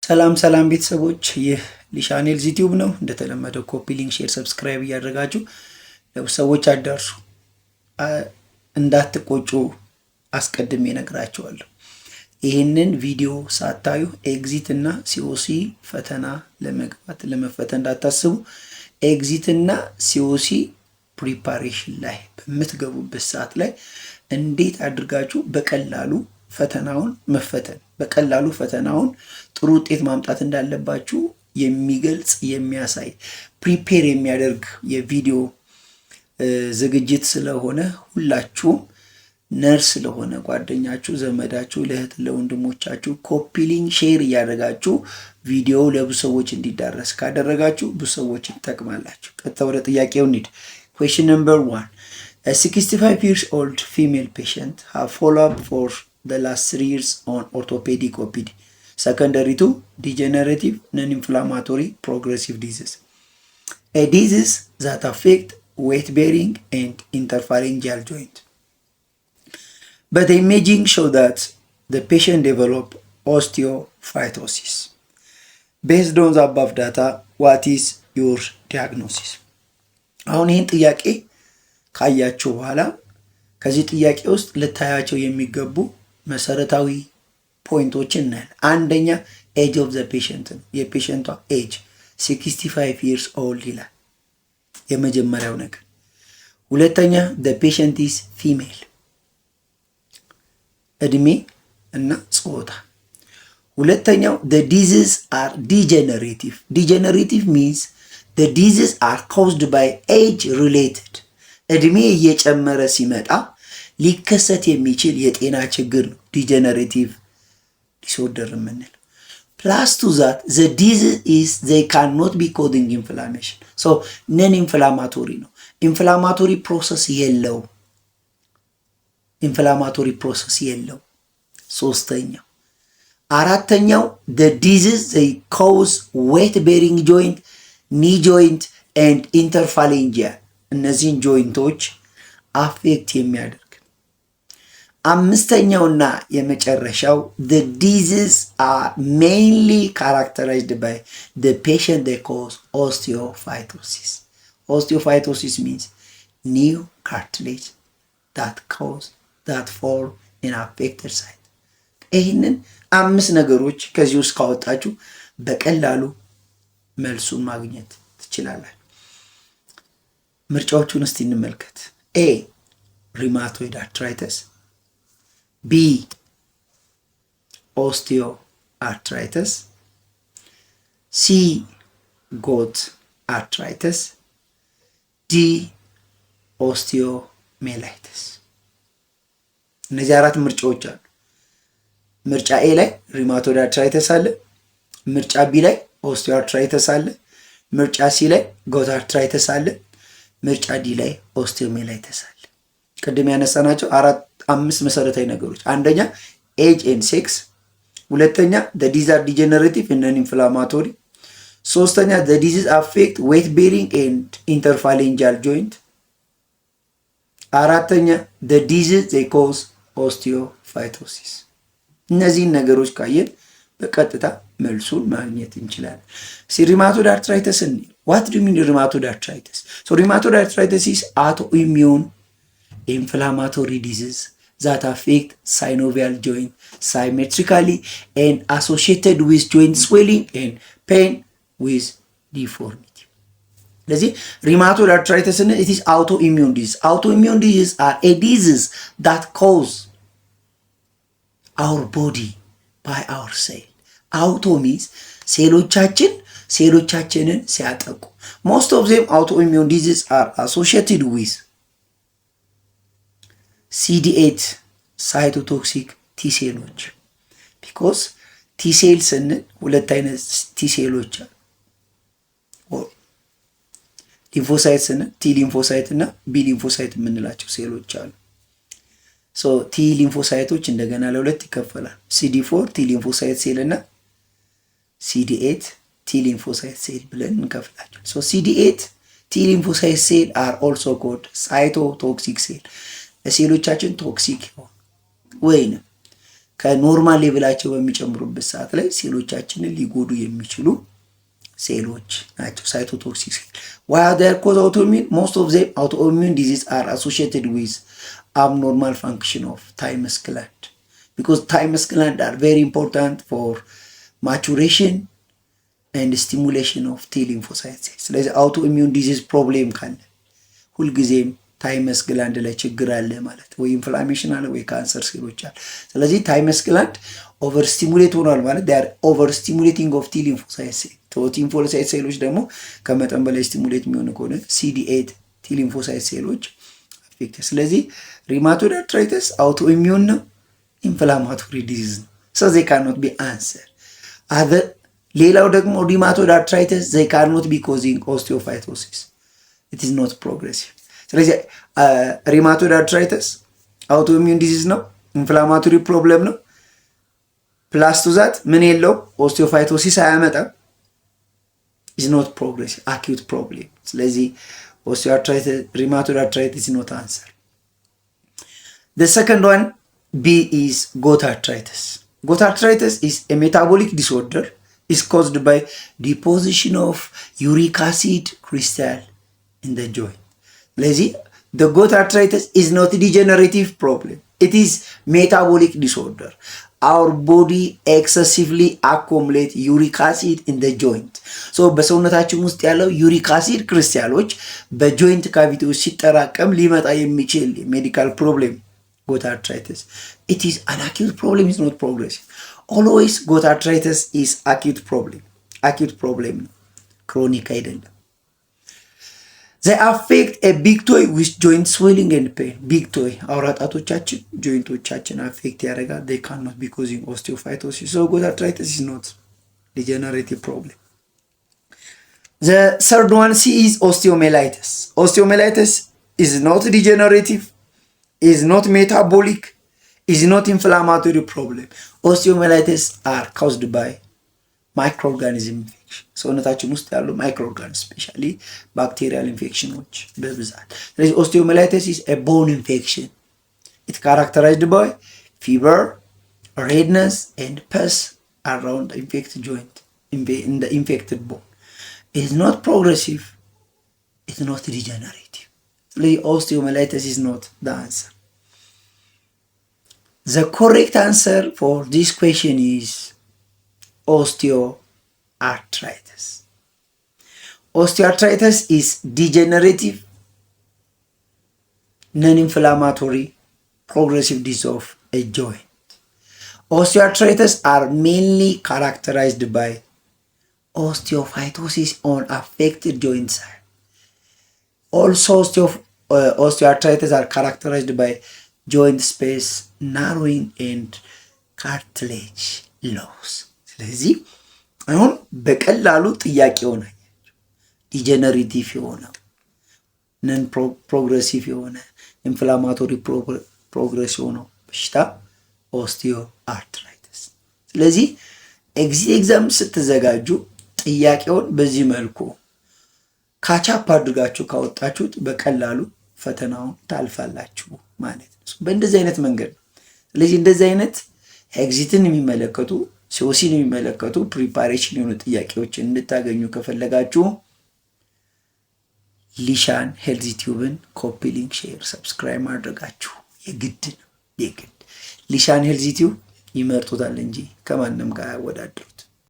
ሰላም ሰላም ቤተሰቦች፣ ይህ ሊሻኔል ዩቲዩብ ነው። እንደተለመደው ኮፒ ሊንክ፣ ሼር፣ ሰብስክራይብ እያደረጋችሁ ለሰዎች አዳርሱ። እንዳትቆጩ አስቀድሜ እነግራችኋለሁ። ይህንን ቪዲዮ ሳታዩ ኤግዚት እና ሲኦሲ ፈተና ለመፈተን እንዳታስቡ። ኤግዚት እና ሲኦሲ ፕሪፓሬሽን ላይ በምትገቡበት ሰዓት ላይ እንዴት አድርጋችሁ በቀላሉ ፈተናውን ጥሩ ውጤት ማምጣት እንዳለባችሁ የሚገልጽ የሚያሳይ ፕሪፔር የሚያደርግ የቪዲዮ ዝግጅት ስለሆነ ሁላችሁም ነርስ ስለሆነ ጓደኛችሁ፣ ዘመዳችሁ፣ ለእህት ለወንድሞቻችሁ ኮፒ ሊንክ ሼር እያደረጋችሁ ቪዲዮ ለብዙ ሰዎች እንዲዳረስ ካደረጋችሁ ብዙ ሰዎች ትጠቅማላችሁ። ቀጥታ ወደ ጥያቄው እንሂድ። Question number 1. A 65 years old female patient have follow-up for the last 3 years on orthopedic OPD, secondary to degenerative, non-inflammatory, progressive disease. A disease that affect weight-bearing and interphalangeal joint. But the imaging show that the patient developed osteophytosis. Based on the above data, what is your diagnosis? አሁን ይህን ጥያቄ ካያችሁ በኋላ ከዚህ ጥያቄ ውስጥ ልታያቸው የሚገቡ መሰረታዊ ፖይንቶችን እናያለን። አንደኛ ኤጅ ኦፍ ዘ ፔሸንት ነው። የፔሸንቷ ኤጅ 65 years old ይላል የመጀመሪያው ነገር። ሁለተኛ the patient is female፣ እድሜ እና ጾታ። ሁለተኛው the diseases are degenerative. Degenerative means the diseases are caused by age related. እድሜ እየጨመረ ሲመጣ ሊከሰት የሚችል የጤና ችግር ነው ዲጀነሬቲቭ ዲስኦርደር የምንለው። ፕላስ ቱ ዛት the disease is they cannot be causing inflammation. so non inflammatory ነው። ኢንፍላማቶሪ ፕሮሰስ የለው። ሶስተኛው። አራተኛው the disease they cause weight bearing joint, knee joint and interphalangeal እነዚህን ጆይንቶች አፌክት የሚያደርግ። አምስተኛውና የመጨረሻው the disease are mainly characterized by the patient they cause osteophytosis. Osteophytosis means new cartilage that form in affected site. ይህንን 5 ነገሮች ከዚህ ውስጥ ካወጣችሁ በቀላሉ መልሱን ማግኘት ትችላላችሁ። ምርጫዎቹን እስቲ እንመልከት። ኤ ሪማቶይድ አርትራይተስ፣ ቢ ኦስቲዮ አርትራይተስ፣ ሲ ጎት አርትራይተስ፣ ዲ ኦስቲዮ ሜላይተስ። እነዚህ 4 ምርጫዎች አሉ። ምርጫ ኤ ላይ ሪማቶይድ አርትራይተስ አለ። ምርጫ ቢ ላይ ኦስቲዮ አርትራይተስ አለ። ምርጫ ሲ ላይ ጎት አርትራይተስ አለ። ምርጫ ዲ ላይ ኦስቲዮሜላይተስ አለ። ቅድም ያነሳናቸው 5 መሰረታዊ ነገሮች፣ አንደኛ ኤጅ ኤንድ ሴክስ፣ ሁለተኛ the disease are degenerative and non-inflammatory፣ ሶስተኛ the disease affect weight bearing and interphalangeal joint፣ አራተኛ the disease they cause osteophytosis። እነዚህን ነገሮች ካየን በቀጥታ መልሱን ማግኘት እንችላለን። ሪማቶይድ አርትራይተስ እንዴ what do you mean rheumatoid arthritis? So rheumatoid arthritis is autoimmune inflammatory disease that affect synovial joint symmetrically and associated with joint swelling and pain with deformity. ስለዚህ rheumatoid arthritis it is autoimmune disease. Autoimmune diseases are a disease that cause our body by our cell. Auto means ሴሎቻችንን ሲያጠቁ። most of them autoimmune diseases are associated with CD8 ሳይቶቶክሲክ ቲ ሴሎች። because ቲ ሴል ስንል ሁለት አይነት ቲ ሴሎች አሉ። ሊምፎሳይት ስንል ቲ ሊምፎሳይት እና ቢ ሊምፎሳይት የምንላቸው ሴሎች አሉ። so ቲ ሊምፎሳይቶች እንደገና ለሁለት ይከፈላል። CD4 ቲ ሊምፎሳይት ሴል እና CD8 T lymphocyte cell ብለን እንከፍላቸው። so CD8 T lymphocyte cell are also called cytotoxic cell። ለሴሎቻችን ቶክሲክ ወይንም ከኖርማል ሌቭላቸው በሚጨምሩበት ሰዓት ላይ ሴሎቻችንን ሊጎዱ የሚችሉ ሴሎች ናቸው ሳይቶቶክሲክ ሴል። why are they called autoimmune? most of them autoimmune disease are associated with abnormal function of thymus gland because thymus gland are very important for maturation and stimulation of T lymphocyte cells። ስለዚህ autoimmune disease ፕሮብሌም ካለ ሁልጊዜም ታይመስ ግላንድ ላይ ችግር አለ ማለት ወይ ኢንፍላሜሽን አለ ወይ ካንሰር ሴሎች አለ። ስለዚህ ታይመስ ግላንድ ኦቨር ስቲሙሌት ሆኗል ማለት they are over stimulating of T lymphocyte cell። T lymphocyte ሴሎች ደግሞ ከመጠን በላይ ስቲሙሌት የሚሆኑ ከሆነ CD8 T lymphocyte ሴሎች አፌክት። ስለዚህ ሪማቶይድ አርትራይተስ አውቶኢሚዩን ነው፣ ኢንፍላማቶሪ ዲዚዝ ነው። so they cannot be answered other። ሌላው ደግሞ ሪማቶይድ አርትራይተስ they cannot be causing osteophytosis, it is not progressive። ስለዚህ ሪማቶይድ አርትራይተስ አውቶኢሚዩን ዲዚዝ ነው፣ ኢንፍላማቶሪ ፕሮብለም ነው። ፕላስ ቱ ዛት ምን የለውም ኦስቲዮፋይቶሲስ አያመጣም። ኢዝ ኖት ፕሮግሬሲቭ አኪዩት ፕሮብሌም። ስለዚህ ኦስቲዮአርትራይተስ ሪማቶይድ አርትራይተስ ኢዝ ኖት አንሰር። ዘ ሰከንድ ዋን ቢ ኢዝ ጎት አርትራይተስ። ጎት አርትራይተስ ኢዝ ኤ ሜታቦሊክ ዲስኦርደር ኢዝ ኮዝድ ባይ ዲፖዚሽን ኦፍ ዩሪክ አሲድ ክሪስታል ኢን ዘ ጆይንት። ስለዚህ the gout arthritis is not a degenerative problem, it is metabolic disorder. Our body excessively accumulate uric acid in the joint. so በሰውነታችን ውስጥ ያለው ዩሪክ አሲድ ክሪስታሎች በጆይንት ካቪቲዎች ሲጠራቀም ሊመጣ የሚችል ሜዲካል ፕሮብሌም gout arthritis. it is an acute problem, is not progressive. always gout arthritis is acute problem ነው፣ ክሮኒክ አይደለም። they affect a big toe with joint swelling and pain. big toe አውራጣቶቻችን ጆይንቶቻችን አፌክት ያደርጋል። they cannot be causing osteophytosis. so gout arthritis is not degenerative problem. the third one C is osteomyelitis. osteomyelitis is not degenerative, is not metabolic, is not inflammatory problem. osteomyelitis are caused by microorganism infection. ሰውነታችን ውስጥ ያሉ ማይክሮኦርጋኒዝም ስፔሻሊ ባክቴሪያል ኢንፌክሽኖች በብዛት። ስለዚህ ኦስቲዮማይላይቲስ ኢዝ ኤ ቦን ኢንፌክሽን። ኢት ካራክተራይዝድ ባይ ፊቨር፣ ሬድነስ ኤንድ ፐስ አራውንድ ኢንፌክትድ ጆይንት ኢን ዘ ኢንፌክትድ ቦን። ኢት ኢዝ ኖት ፕሮግሬሲቭ፣ ኢት ኢዝ ኖት ዲጀነሬቲቭ። ስለዚህ osteomyelitis is not the answer. The correct answer for this question is osteoarthritis. Osteoarthritis is degenerative, non-inflammatory, progressive disease of a joint. Osteoarthritis are mainly characterized by osteophytosis on affected joint side. Also, osteoarthritis are characterized by joint space narrowing and cartilage loss. ስለዚህ አሁን በቀላሉ ጥያቄው ነው ዲጀነሬቲቭ የሆነ ነን ፕሮግሬሲቭ የሆነ ኢንፍላማቶሪ ፕሮግሬስ የሆነ በሽታ ኦስቲዮአርትራይቲስ። ስለዚህ ኤግዛም ስትዘጋጁ ጥያቄውን በዚህ መልኩ ካቻፕ አድርጋችሁ ካወጣችሁት በቀላሉ ፈተናውን ታልፋላችሁ ማለት ነው። በእንደዚህ አይነት መንገድ። ስለዚህ እንደዚህ አይነት ኤግዚትን የሚመለከቱ ሲኦሲን የሚመለከቱ ፕሪፓሬሽን የሆኑ ጥያቄዎችን እንድታገኙ ከፈለጋችሁ ሊሻን ሄልዝ ቲዩብን ኮፒ ሊንክ፣ ሼር፣ ሰብስክራይብ ማድረጋችሁ የግድ ነው። ሊሻን ሄልዝ ቲዩብ ይመርጡታል እንጂ ከማንም ጋር ያወዳድሩት።